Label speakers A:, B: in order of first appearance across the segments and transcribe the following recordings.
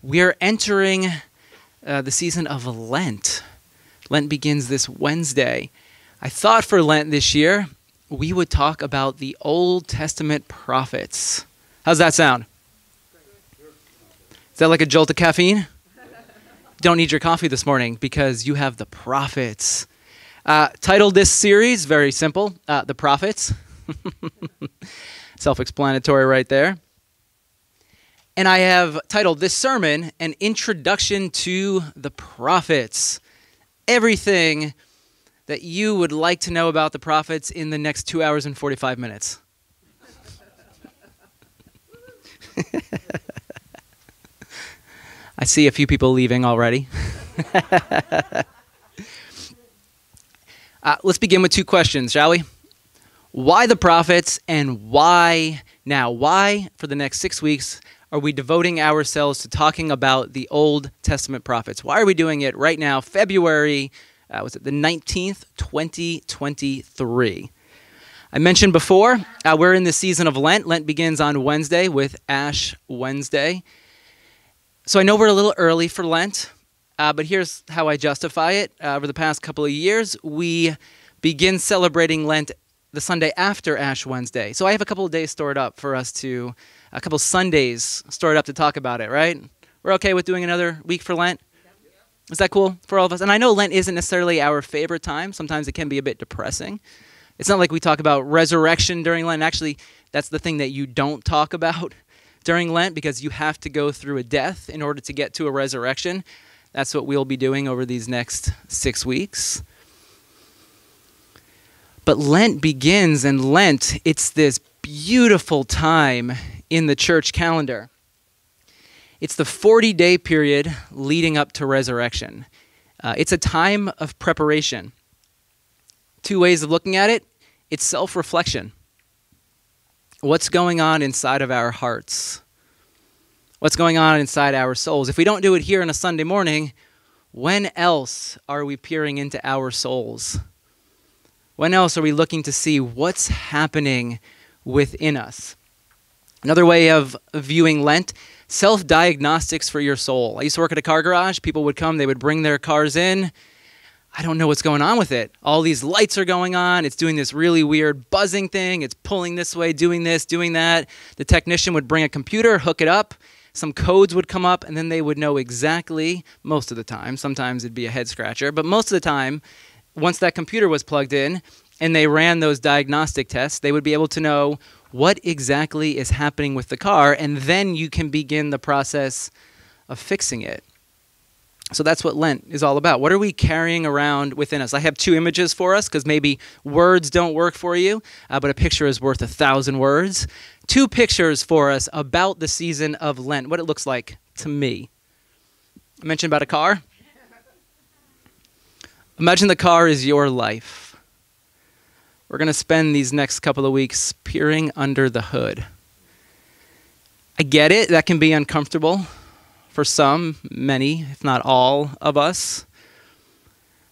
A: We are entering the season of Lent. Lent begins this Wednesday. I thought for Lent this year, we would talk about the Old Testament prophets. How's that sound? Is that like a jolt of caffeine? Don't need your coffee this morning because you have the prophets. Titled this series, very simple, The Prophets. Self-explanatory right there. And I have titled this sermon, An Introduction to the Prophets. Everything that you would like to know about the prophets in the next 2 hours and 45 minutes. I see a few people leaving already. Let's begin with two questions, shall we? Why the prophets and why now? Why, for the next 6 weeks, are we devoting ourselves to talking about the Old Testament prophets? Why are we doing it right now, February, was it the 19th, 2023? I mentioned before, we're in the season of Lent. Lent begins on Wednesday with Ash Wednesday. So I know we're a little early for Lent, but here's how I justify it. Over the past couple of years, we begin celebrating Lent the Sunday after Ash Wednesday. So I have a couple of days stored up for us to, a couple Sundays stored up to talk about it, right? We're okay with doing another week for Lent? Is that cool for all of us? And I know Lent isn't necessarily our favorite time. Sometimes it can be a bit depressing. It's not like we talk about resurrection during Lent. Actually, that's the thing that you don't talk about during Lent because you have to go through a death in order to get to a resurrection. That's what we'll be doing over these next 6 weeks. But Lent begins, and Lent, it's this beautiful time in the church calendar. It's the 40-day period leading up to resurrection. It's a time of preparation. Two ways of looking at it. It's self-reflection. What's going on inside of our hearts? What's going on inside our souls? If we don't do it here on a Sunday morning, when else are we peering into our souls? When else are we looking to see what's happening within us? Another way of viewing Lent, self-diagnostics for your soul. I used to work at a car garage. People would come, they would bring their cars in. I don't know what's going on with it. All these lights are going on. It's doing this really weird buzzing thing. It's pulling this way, doing this, doing that. The technician would bring a computer, hook it up. Some codes would come up, and then they would know exactly, most of the time, sometimes it'd be a head scratcher, but most of the time, once that computer was plugged in and they ran those diagnostic tests, they would be able to know what exactly is happening with the car, and then you can begin the process of fixing it. So that's what Lent is all about. What are we carrying around within us? I have two images for us because maybe words don't work for you, but a picture is worth 1,000 words. Two pictures for us about the season of Lent, what it looks like to me. I mentioned about a car. Imagine the car is your life. We're going to spend these next couple of weeks peering under the hood. I get it. That can be uncomfortable for some, many, if not all of us.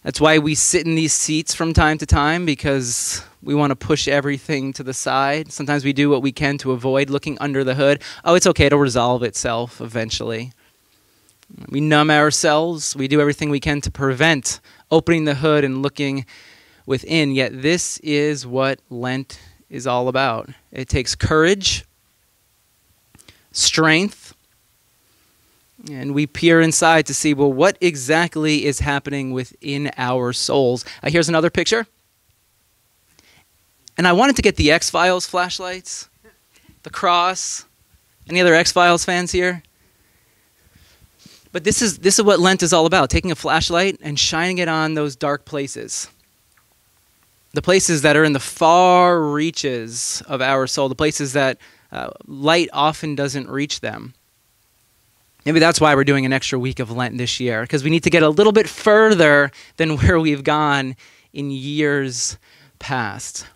A: That's why we sit in these seats from time to time, because we want to push everything to the side. Sometimes we do what we can to avoid looking under the hood. Oh, it's okay. It'll resolve itself eventually. We numb ourselves. We do everything we can to prevent opening the hood and looking within. Yet this is what Lent is all about. It takes courage, strength, and we peer inside to see, well, what exactly is happening within our souls? Here's another picture. And I wanted to get the X-Files flashlights, the cross. Any other X-Files fans here? But this is what Lent is all about, taking a flashlight and shining it on those dark places. The places that are in the far reaches of our soul, the places that light often doesn't reach them. Maybe that's why we're doing an extra week of Lent this year, because we need to get a little bit further than where we've gone in years past.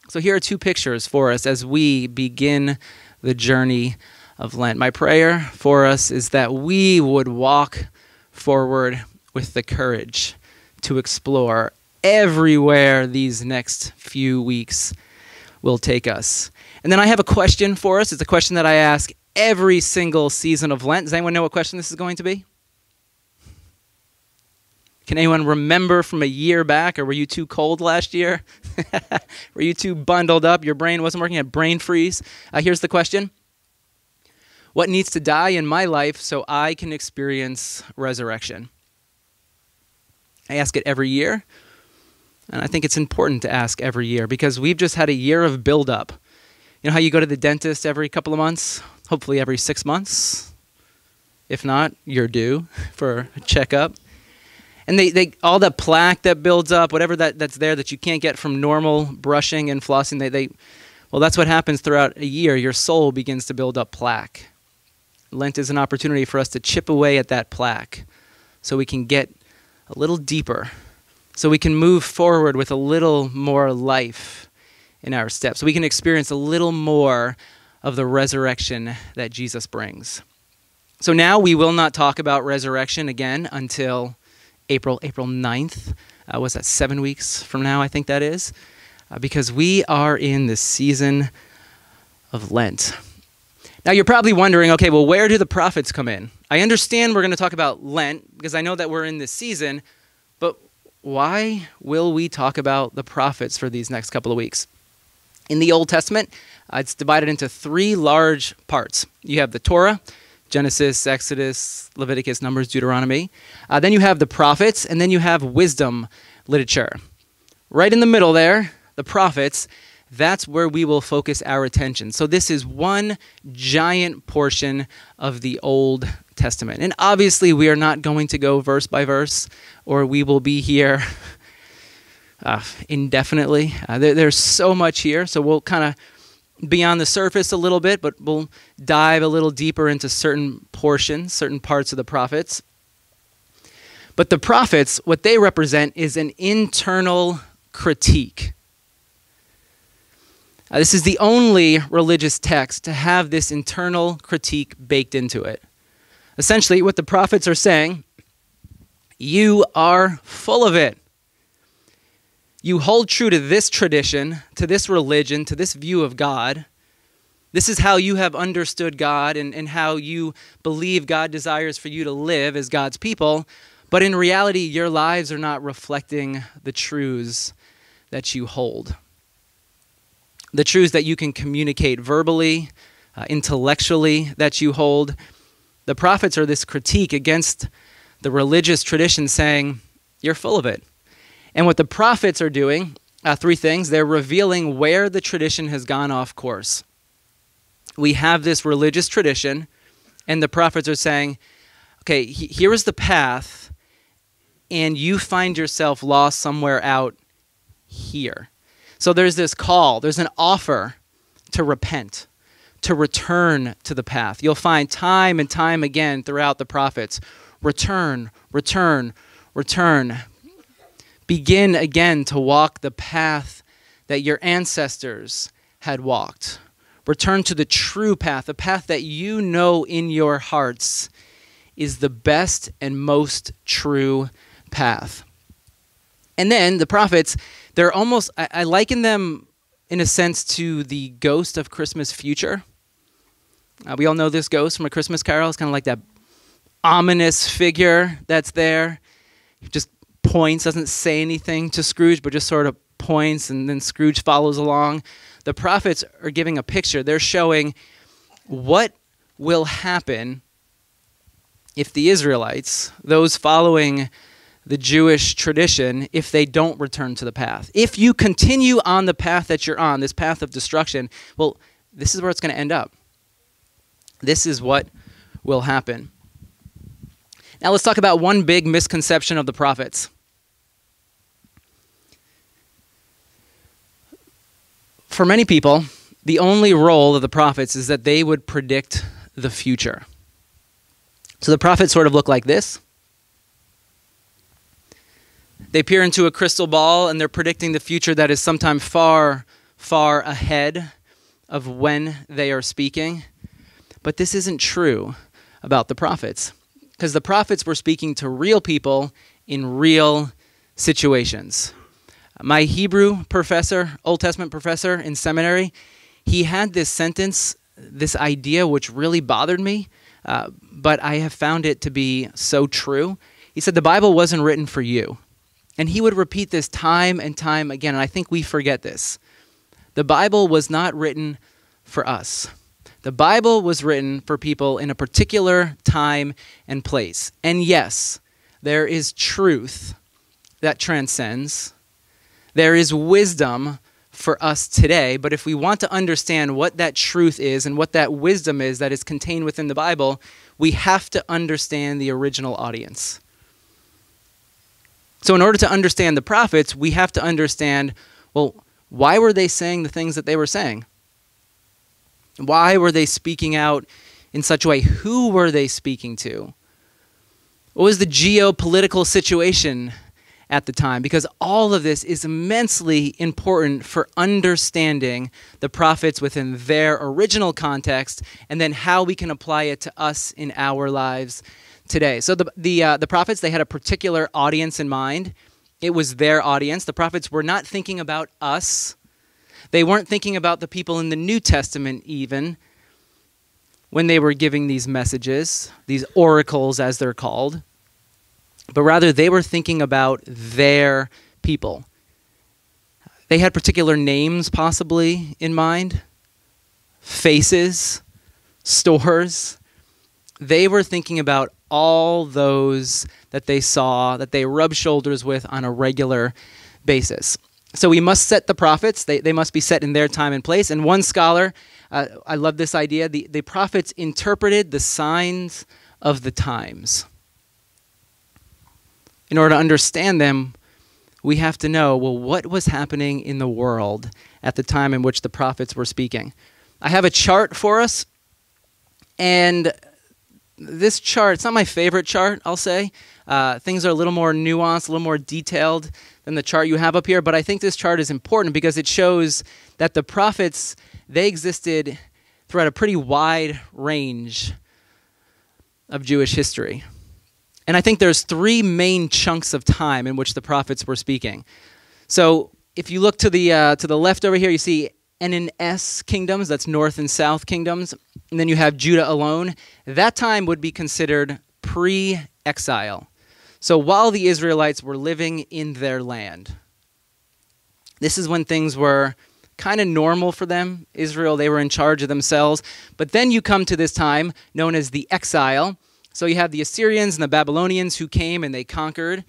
A: So here are two pictures for us as we begin the journey of Lent. My prayer for us is that we would walk forward with the courage to explore everywhere these next few weeks will take us. And then I have a question for us. It's a question that I ask every single season of Lent. Does anyone know what question this is going to be? Can anyone remember from a year back, or were you too cold last year? Were you too bundled up? Your brain wasn't working, you had brain freeze? Here's the question. What needs to die in my life so I can experience resurrection? I ask it every year, and I think it's important to ask every year because we've just had a year of buildup. You know how you go to the dentist every couple of months? Hopefully every 6 months. If not, you're due for a checkup. And they all the plaque that builds up, whatever that's there that you can't get from normal brushing and flossing, well, that's what happens throughout a year. Your soul begins to build up plaque. Lent is an opportunity for us to chip away at that plaque so we can get a little deeper, so we can move forward with a little more life in our steps, so we can experience a little more of the resurrection that Jesus brings. So now we will not talk about resurrection again until April 9th. Was that 7 weeks from now, I think that is, because we are in the season of Lent. Now you're probably wondering, okay, well, where do the prophets come in? I understand we're going to talk about Lent because I know that we're in this season, but why will we talk about the prophets for these next couple of weeks? In the Old Testament, it's divided into 3 large parts. You have the Torah, Genesis, Exodus, Leviticus, Numbers, Deuteronomy. Then you have the prophets, and then you have wisdom literature. Right in the middle there, the prophets, that's where we will focus our attention. So this is one giant portion of the Old Testament. And obviously we are not going to go verse by verse, or we will be here indefinitely. There's so much here, so we'll kind of be on the surface a little bit, but we'll dive a little deeper into certain portions, certain parts of the prophets. But the prophets, what they represent is an internal critique. This is the only religious text to have this internal critique baked into it. Essentially, what the prophets are saying, you are full of it. You hold true to this tradition, to this religion, to this view of God. This is how you have understood God and how you believe God desires for you to live as God's people. But in reality, your lives are not reflecting the truths that you hold. The truths that you can communicate verbally, intellectually that you hold. The prophets are this critique against the religious tradition saying, you're full of it. And what the prophets are doing, 3 things. They're revealing where the tradition has gone off course. We have this religious tradition, and the prophets are saying, okay, here is the path, and you find yourself lost somewhere out here. So there's this call, there's an offer to repent, to return to the path. You'll find time and time again throughout the prophets, return, return, return. Begin again to walk the path that your ancestors had walked. Return to the true path, the path that you know in your hearts is the best and most true path. And then the prophets, they're almost, I liken them in a sense to the ghost of Christmas future. We all know this ghost from A Christmas Carol. It's kind of like that ominous figure that's there. Just points, doesn't say anything to Scrooge, but just sort of points, and then Scrooge follows along. The prophets are giving a picture. They're showing what will happen if the Israelites, those following the Jewish tradition, if they don't return to the path. If you continue on the path that you're on, this path of destruction, well, this is where it's going to end up. This is what will happen. Now let's talk about one big misconception of the prophets. For many people, the only role of the prophets is that they would predict the future. So the prophets sort of look like this. They peer into a crystal ball and they're predicting the future that is sometime far, far ahead of when they are speaking. But this isn't true about the prophets, because the prophets were speaking to real people in real situations. My Hebrew professor, Old Testament professor in seminary, he had this sentence this idea which really bothered me, but I have found it to be so true. He said the Bible wasn't written for you. And he would repeat this time and time again, and I think we forget this. The Bible was not written for us. The Bible was written for people in a particular time and place. And yes, there is truth that transcends. There is wisdom for us today, but if we want to understand what that truth is and what that wisdom is that is contained within the Bible, we have to understand the original audience. So in order to understand the prophets, we have to understand, well, why were they saying the things that they were saying? Why were they speaking out in such a way? Who were they speaking to? What was the geopolitical situation at the time? Because all of this is immensely important for understanding the prophets within their original context and then how we can apply it to us in our lives today. So the prophets, they had a particular audience in mind. It was their audience. The prophets were not thinking about us. They weren't thinking about the people in the New Testament even when they were giving these messages, these oracles as they're called. But rather, they were thinking about their people. They had particular names possibly in mind, faces, stores. They were thinking about all those that they saw, that they rubbed shoulders with on a regular basis. So we must set the prophets. They must be set in their time and place. And one scholar, I love this idea, the prophets interpreted the signs of the times. In order to understand them, we have to know, well, what was happening in the world at the time in which the prophets were speaking? I have a chart for us, and this chart, it's not my favorite chart, I'll say. Things are a little more nuanced, a little more detailed than the chart you have up here, but I think this chart is important because it shows that the prophets, they existed throughout a pretty wide range of Jewish history. And I think there's three main chunks of time in which the prophets were speaking. So if you look to the left over here, you see N and S kingdoms, that's north and south kingdoms, and then you have Judah alone. That time would be considered pre-exile. So while the Israelites were living in their land, this is when things were kind of normal for them. Israel, they were in charge of themselves. But then you come to this time known as the exile. So you have the Assyrians and the Babylonians who came and they conquered.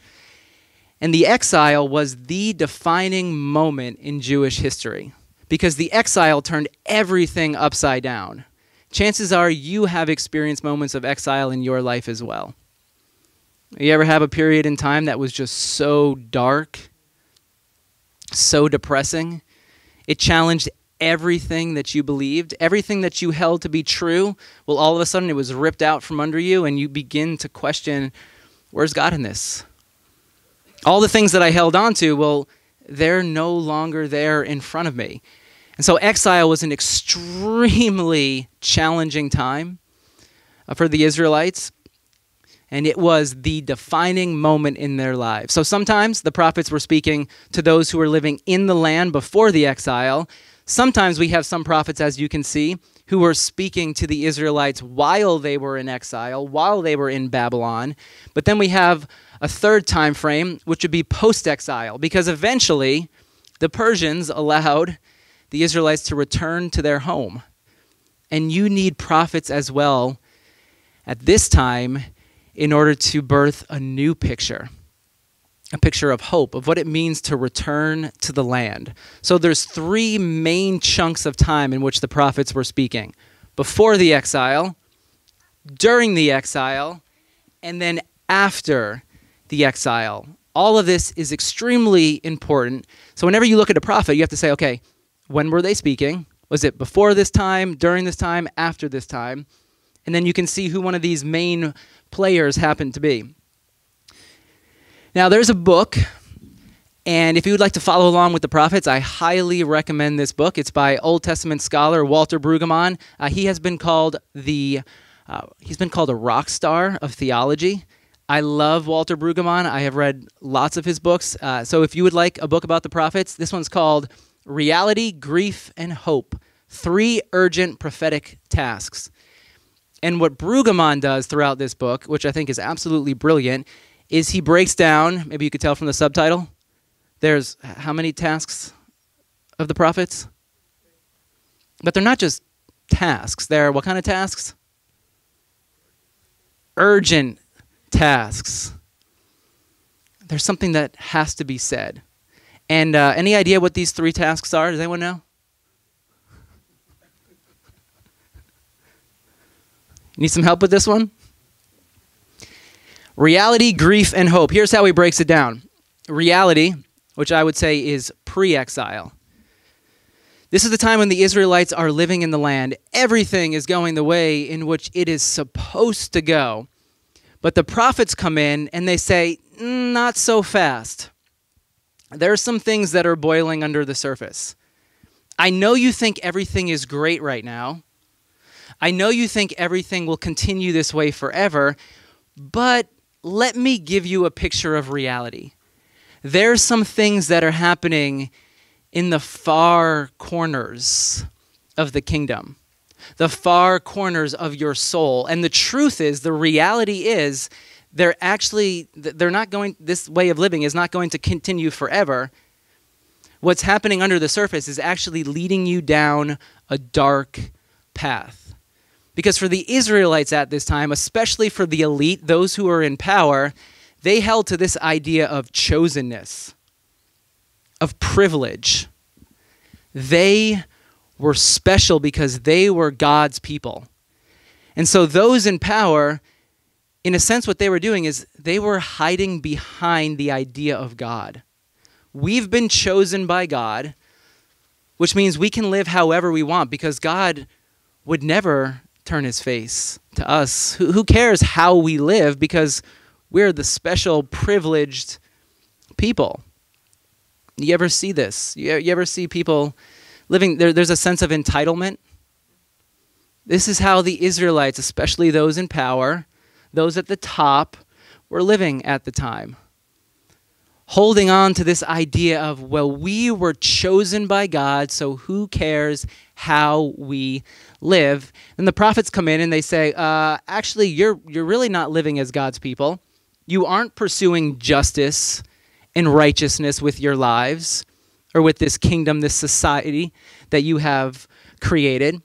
A: And the exile was the defining moment in Jewish history because the exile turned everything upside down. Chances are you have experienced moments of exile in your life as well. You ever have a period in time that was just so dark, so depressing? It challenged everything that you believed, everything that you held to be true. Well, all of a sudden it was ripped out from under you and you begin to question, where's God in this? All the things that I held on to, well, they're no longer there in front of me. And so exile was an extremely challenging time for the Israelites. And it was the defining moment in their lives. So sometimes the prophets were speaking to those who were living in the land before the exile. Sometimes we have some prophets, as you can see, who were speaking to the Israelites while they were in exile, while they were in Babylon. But then we have a third time frame, which would be post-exile, because eventually the Persians allowed the Israelites to return to their home. And you need prophets as well at this time in order to birth a new picture, a picture of hope, of what it means to return to the land. So there's three main chunks of time in which the prophets were speaking. Before the exile, during the exile, and then after the exile. All of this is extremely important. So whenever you look at a prophet, you have to say, okay, when were they speaking? Was it before this time, during this time, after this time? And then you can see who one of these main players happened to be. Now, there's a book, and if you would like to follow along with the prophets, I highly recommend this book. It's by Old Testament scholar Walter Brueggemann. He has been called a rock star of theology. I love Walter Brueggemann. I have read lots of his books. So if you would like a book about the prophets, this one's called Reality, Grief, and Hope, 3 urgent prophetic tasks. And what Brueggemann does throughout this book, which I think is absolutely brilliant, is he breaks down, maybe you could tell from the subtitle, there's how many tasks of the prophets? But they're not just tasks. They're what kind of tasks? Urgent tasks. There's something that has to be said. And any idea what these 3 tasks are? Does anyone know? Need some help with this one? Reality, grief, and hope. Here's how he breaks it down. Reality, which I would say is pre-exile. This is the time when the Israelites are living in the land. Everything is going the way in which it is supposed to go. But the prophets come in and they say, not so fast. There are some things that are boiling under the surface. I know you think everything is great right now. I know you think everything will continue this way forever, but let me give you a picture of reality. There's some things that are happening in the far corners of the kingdom, the far corners of your soul. And the truth is, the reality is, they're not going, this way of living is not going to continue forever. What's happening under the surface is actually leading you down a dark path. Because for the Israelites at this time, especially for the elite, those who are in power, they held to this idea of chosenness, of privilege. They were special because they were God's people. And so those in power, in a sense, what they were doing is they were hiding behind the idea of God. We've been chosen by God, which means we can live however we want because God would never turn his face to us. Who cares how we live because we're the special, privileged people. You ever see this? You ever see people living, there's a sense of entitlement? This is how the Israelites, especially those in power, those at the top, were living at the time. Holding on to this idea of, well, we were chosen by God, so who cares how we live? And the prophets come in and they say, actually, you're really not living as God's people. You aren't pursuing justice and righteousness with your lives or with this kingdom, this society that you have created.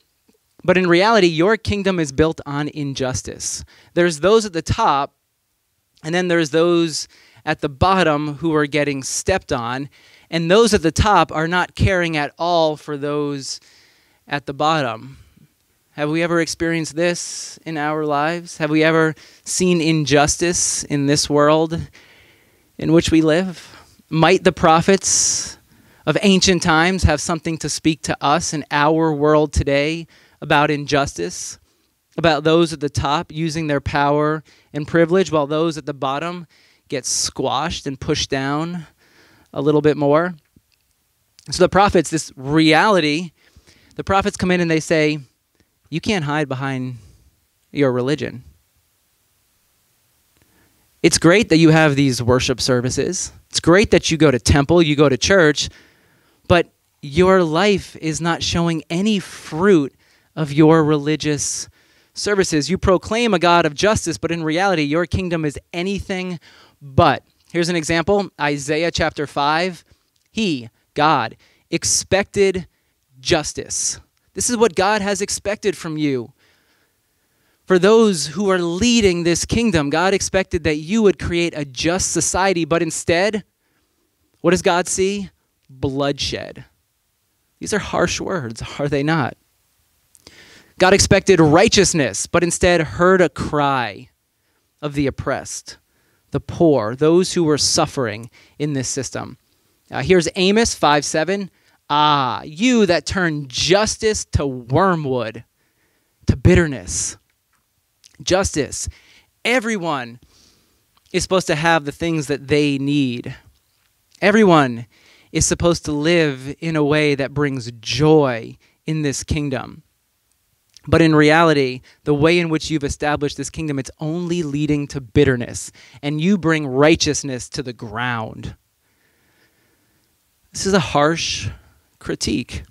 A: But in reality, your kingdom is built on injustice. There's those at the top, and then there's those at the bottom who are getting stepped on, and those at the top are not caring at all for those at the bottom. Have we ever experienced this in our lives? Have we ever seen injustice in this world in which we live? Might the prophets of ancient times have something to speak to us in our world today about injustice, about those at the top using their power and privilege while those at the bottom get squashed and pushed down a little bit more? So the prophets, this reality, the prophets come in and they say, you can't hide behind your religion. It's great that you have these worship services. It's great that you go to temple, you go to church, but your life is not showing any fruit of your religious services. You proclaim a God of justice, but in reality, your kingdom is anything but. Here's an example. Isaiah chapter 5. He, God, expected justice. This is what God has expected from you. For those who are leading this kingdom, God expected that you would create a just society, but instead, what does God see? Bloodshed. These are harsh words, are they not? God expected righteousness, but instead heard a cry of the oppressed, the poor, those who were suffering in this system. Here's Amos 5:7. Ah, you that turn justice to wormwood, to bitterness. Justice. Everyone is supposed to have the things that they need. Everyone is supposed to live in a way that brings joy in this kingdom. But in reality, the way in which you've established this kingdom, it's only leading to bitterness, and you bring righteousness to the ground. This is a harsh critique.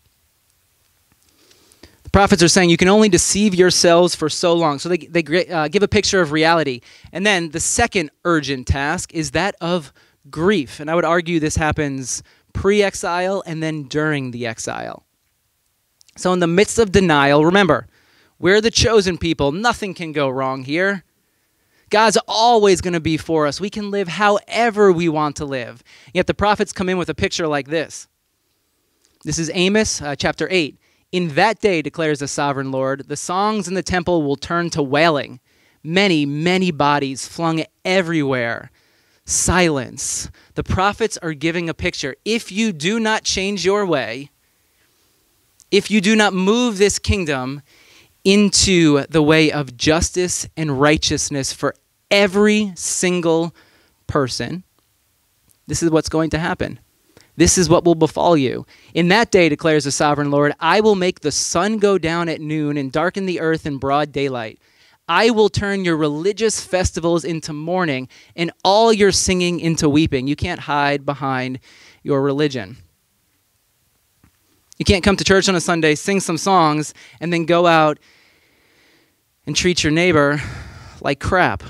A: The prophets are saying you can only deceive yourselves for so long. So they give a picture of reality. And then the second urgent task is that of grief. And I would argue this happens pre-exile and then during the exile. So in the midst of denial, remember, we're the chosen people. Nothing can go wrong here. God's always going to be for us. We can live however we want to live. Yet the prophets come in with a picture like this. This is Amos chapter 8. In that day, declares the sovereign Lord, the songs in the temple will turn to wailing. Many, many bodies flung everywhere. Silence. The prophets are giving a picture. If you do not change your way, if you do not move this kingdom into the way of justice and righteousness for every single person, this is what's going to happen. This is what will befall you. In that day, declares the sovereign Lord, I will make the sun go down at noon and darken the earth in broad daylight. I will turn your religious festivals into mourning and all your singing into weeping. You can't hide behind your religion. You can't come to church on a Sunday, sing some songs, and then go out and treat your neighbor like crap.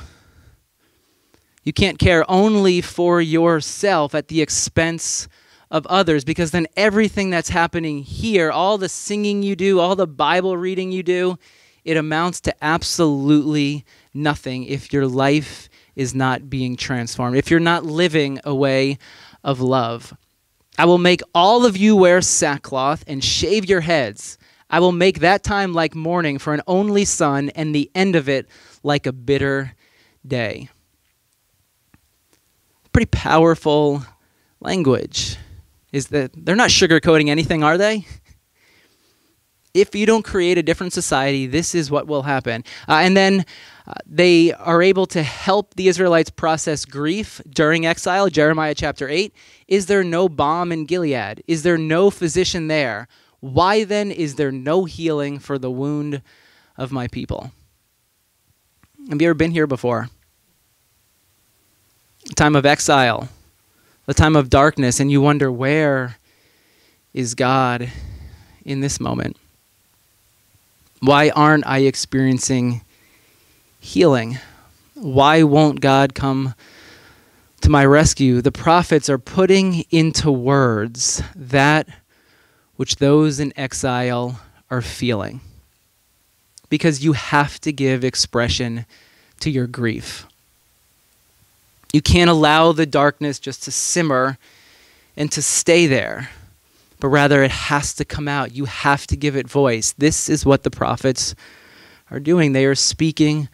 A: You can't care only for yourself at the expense of others, because then everything that's happening here, all the singing you do, all the Bible reading you do, it amounts to absolutely nothing if your life is not being transformed, if you're not living a way of love. I will make all of you wear sackcloth and shave your heads. I will make that time like mourning for an only son, and the end of it like a bitter day. Pretty powerful language. Is that they're not sugarcoating anything, are they? If you don't create a different society, this is what will happen. And then they are able to help the Israelites process grief during exile. Jeremiah chapter 8. Is there no balm in Gilead? Is there no physician there? Why then is there no healing for the wound of my people? Have you ever been here before? A time of exile, a time of darkness, and you wonder, where is God in this moment? Why aren't I experiencing healing? Why won't God come to my rescue? The prophets are putting into words that which those in exile are feeling, because you have to give expression to your grief. You can't allow the darkness just to simmer and to stay there, but rather it has to come out. You have to give it voice. This is what the prophets are doing. They are speaking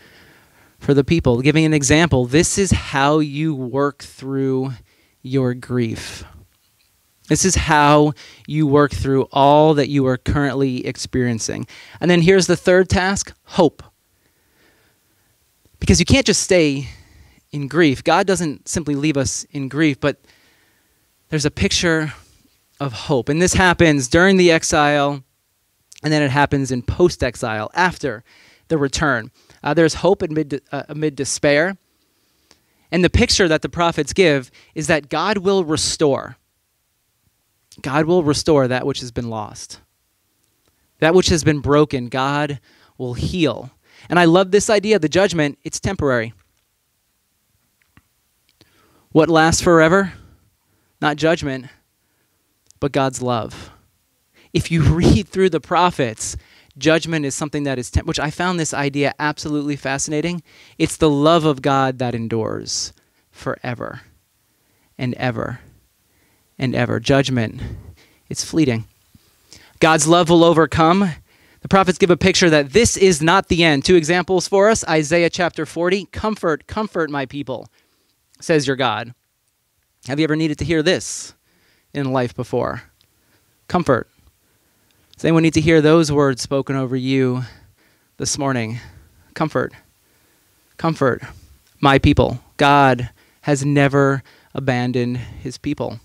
A: for the people, giving an example. This is how you work through your grief. This is how you work through all that you are currently experiencing. And then here's the third task, hope. Because you can't just stay in grief. God doesn't simply leave us in grief, but there's a picture of hope. And this happens during the exile, and then it happens in post-exile, after the return. There's hope amid despair. And the picture that the prophets give is that God will restore. God will restore that which has been lost. That which has been broken, God will heal. And I love this idea, the judgment, it's temporary. What lasts forever? Not judgment, but God's love. If you read through the prophets, judgment is something that is, which I found this idea absolutely fascinating. It's the love of God that endures forever and ever and ever. Judgment, it's fleeting. God's love will overcome. The prophets give a picture that this is not the end. Two examples for us. Isaiah chapter 40, comfort, comfort my people, says your God. Have you ever needed to hear this in life before? Comfort. Does anyone need to hear those words spoken over you this morning? Comfort. Comfort my people. God has never abandoned his people.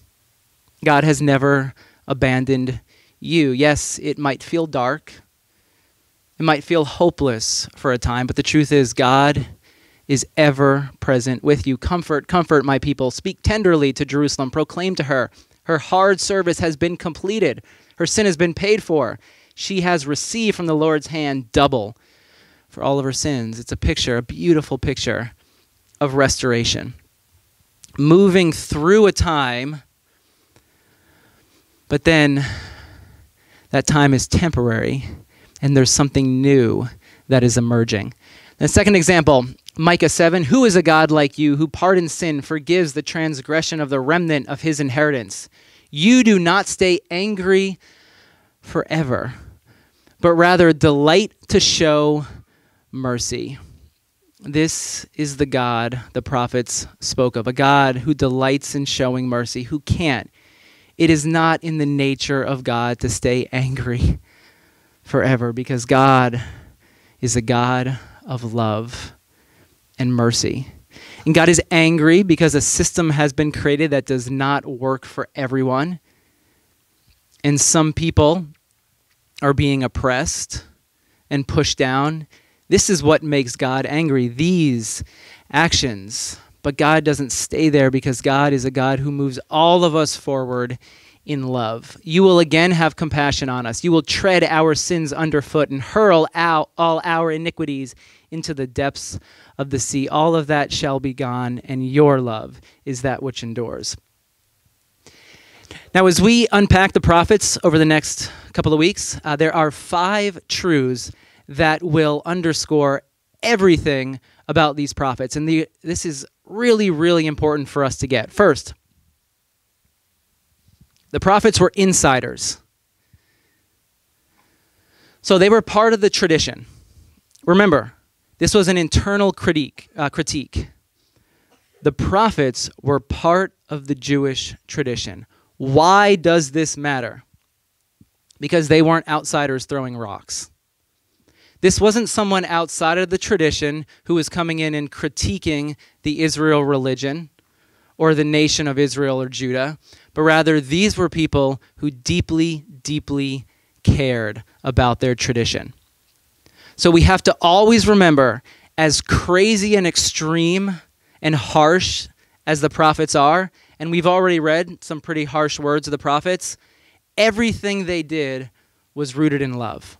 A: God has never abandoned you. Yes, it might feel dark. It might feel hopeless for a time, but the truth is God is ever present with you. Comfort, comfort my people. Speak tenderly to Jerusalem. Proclaim to her, her hard service has been completed. Her sin has been paid for. she has received from the Lord's hand double for all of her sins. It's a picture, a beautiful picture of restoration. Moving through a time, but then that time is temporary, and there's something new that is emerging. The second example, Micah 7, who is a God like you who pardons sin, forgives the transgression of the remnant of his inheritance? You do not stay angry forever, but rather delight to show mercy. This is the God the prophets spoke of, a God who delights in showing mercy, who can't. It is not in the nature of God to stay angry forever, because God is a God of love and mercy. And God is angry because a system has been created that does not work for everyone. And some people are being oppressed and pushed down. This is what makes God angry, these actions. But God doesn't stay there, because God is a God who moves all of us forward in love. You will again have compassion on us. You will tread our sins underfoot and hurl out all our iniquities into the depths of the sea. All of that shall be gone, and your love is that which endures. Now, as we unpack the prophets over the next couple of weeks, there are 5 truths that will underscore everything about these prophets. And this is really, really important for us to get. First, the prophets were insiders. So they were part of the tradition. Remember, this was an internal critique. The prophets were part of the Jewish tradition. Why does this matter? Because they weren't outsiders throwing rocks. This wasn't someone outside of the tradition who was coming in and critiquing the Israel religion or the nation of Israel or Judah, but rather these were people who deeply, deeply cared about their tradition. So we have to always remember, as crazy and extreme and harsh as the prophets are, and we've already read some pretty harsh words of the prophets, everything they did was rooted in love.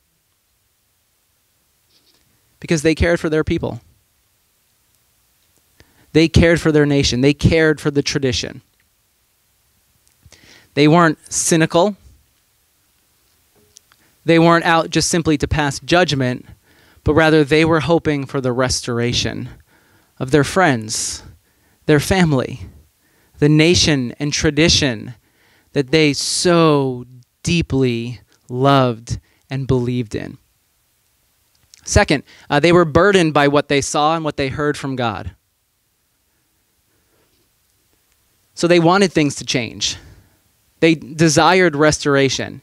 A: Because they cared for their people. They cared for their nation. They cared for the tradition. They weren't cynical. They weren't out just simply to pass judgment, but rather they were hoping for the restoration of their friends, their family, the nation and tradition that they so deeply loved and believed in. Second, they were burdened by what they saw and what they heard from God. So they wanted things to change. They desired restoration.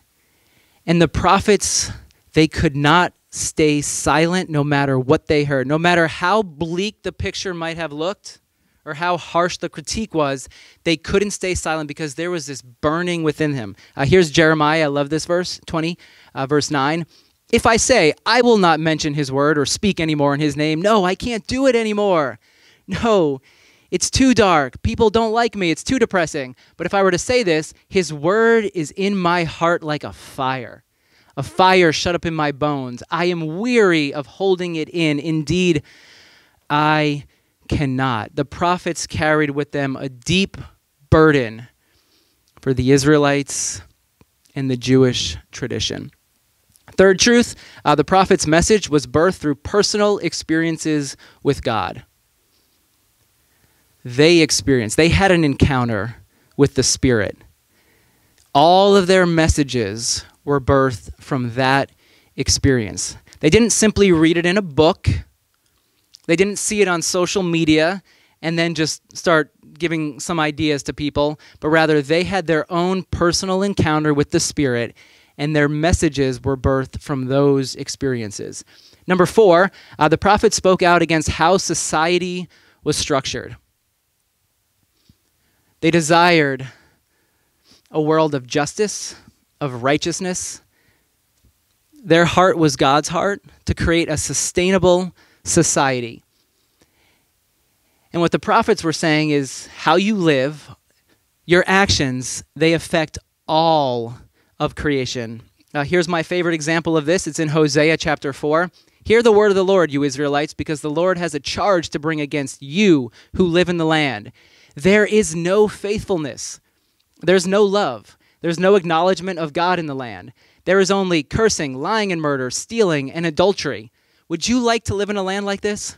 A: And the prophets, they could not stay silent no matter what they heard. No matter how bleak the picture might have looked or how harsh the critique was, they couldn't stay silent because there was this burning within him. Here's Jeremiah. I love this verse, 20, verse 9. If I say, I will not mention his word or speak anymore in his name, no, I can't do it anymore. No, it's too dark. People don't like me. It's too depressing. But if I were to say this, his word is in my heart like a fire shut up in my bones. I am weary of holding it in. Indeed, I cannot. The prophets carried with them a deep burden for the Israelites and the Jewish tradition. Third truth, the prophet's message was birthed through personal experiences with God. They had an encounter with the Spirit. All of their messages were birthed from that experience. They didn't simply read it in a book. They didn't see it on social media and then just start giving some ideas to people, but rather they had their own personal encounter with the Spirit, and their messages were birthed from those experiences. Number 4, the prophet spoke out against how society was structured. They desired a world of justice, of righteousness. Their heart was God's heart to create a sustainable society. And what the prophets were saying is how you live, your actions, they affect all of creation. Here's my favorite example of this. It's in Hosea chapter 4. Hear the word of the Lord, you Israelites, because the Lord has a charge to bring against you who live in the land. There is no faithfulness. There's no love. There's no acknowledgement of God in the land. There is only cursing, lying and murder, stealing and adultery. Would you like to live in a land like this?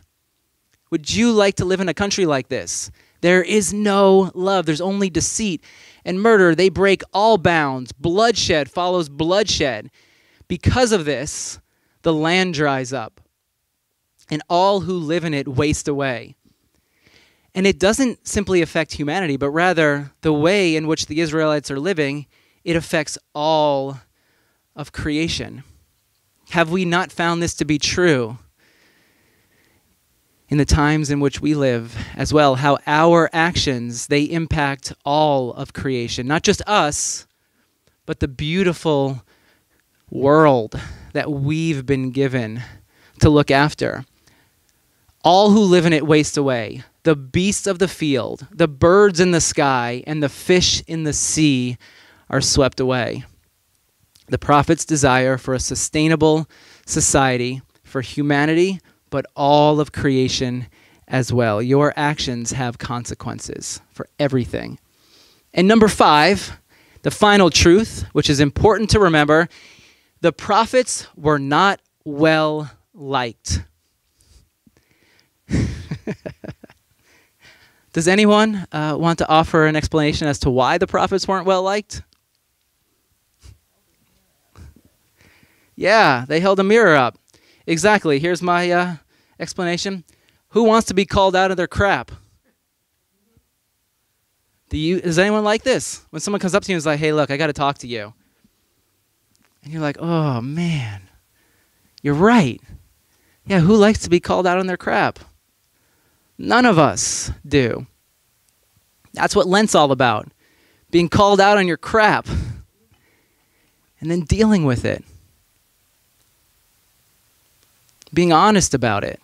A: Would you like to live in a country like this? There is no love. There's only deceit and murder. They break all bounds. Bloodshed follows bloodshed. Because of this, the land dries up, and all who live in it waste away. And it doesn't simply affect humanity, but rather the way in which the Israelites are living, it affects all of creation. Have we not found this to be true in the times in which we live as well? How our actions, they impact all of creation, not just us, but the beautiful world that we've been given to look after. All who live in it waste away. The beasts of the field, the birds in the sky, and the fish in the sea are swept away. The prophet's desire for a sustainable society for humanity, but all of creation as well. Your actions have consequences for everything. And number 5, the final truth, which is important to remember, the prophets were not well liked. Does anyone want to offer an explanation as to why the prophets weren't well liked? Yeah, they held a mirror up. Exactly. Here's my explanation. Who wants to be called out of their crap? Does anyone like this? When someone comes up to you and is like, hey, look, I got to talk to you. And you're like, oh, man, you're right. Yeah, who likes to be called out on their crap? None of us do. That's what Lent's all about. Being called out on your crap and then dealing with it. Being honest about it.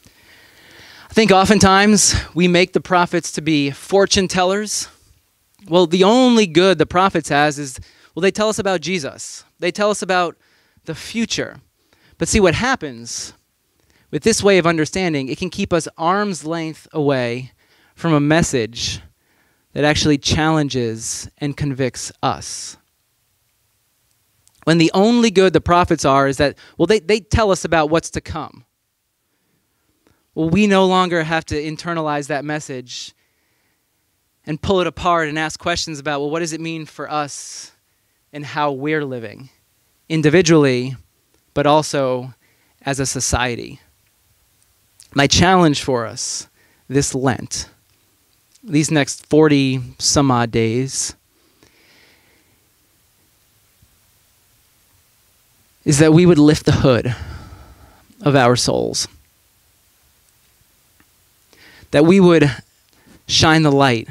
A: I think oftentimes we make the prophets to be fortune tellers. Well, the only good the prophets has is, well, they tell us about Jesus. They tell us about the future. But see what happens with this way of understanding, it can keep us arm's length away from a message that actually challenges and convicts us. When the only good the prophets are is that, well, they tell us about what's to come. Well, we no longer have to internalize that message and pull it apart and ask questions about, well, what does it mean for us and how we're living individually, but also as a society. My challenge for us this Lent, these next 40 some odd days, is that we would lift the hood of our souls. That we would shine the light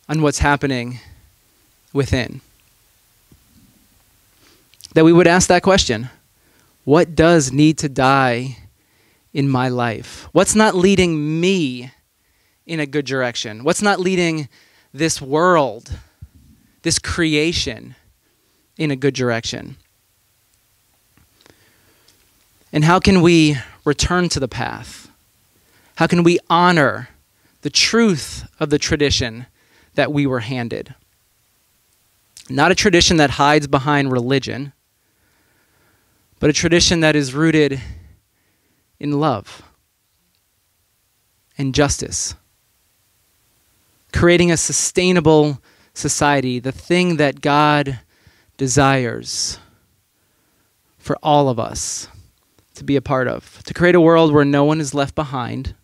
A: on what's happening within. That we would ask that question, what does need to die in my life? What's not leading me in a good direction? What's not leading this world, this creation, in a good direction? And how can we return to the path? How can we honor the truth of the tradition that we were handed? Not a tradition that hides behind religion, but a tradition that is rooted in love and justice. Creating a sustainable society, the thing that God desires for all of us to be a part of. To create a world where no one is left behind,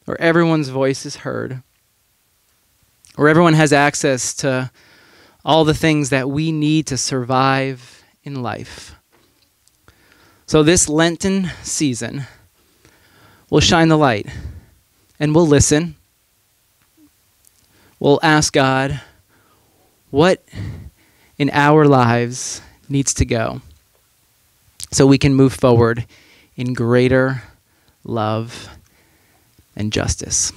A: where everyone's voice is heard, where everyone has access to all the things that we need to survive in life. So this Lenten season, we'll shine the light and we'll listen. We'll ask God what in our lives needs to go so we can move forward in greater love and justice.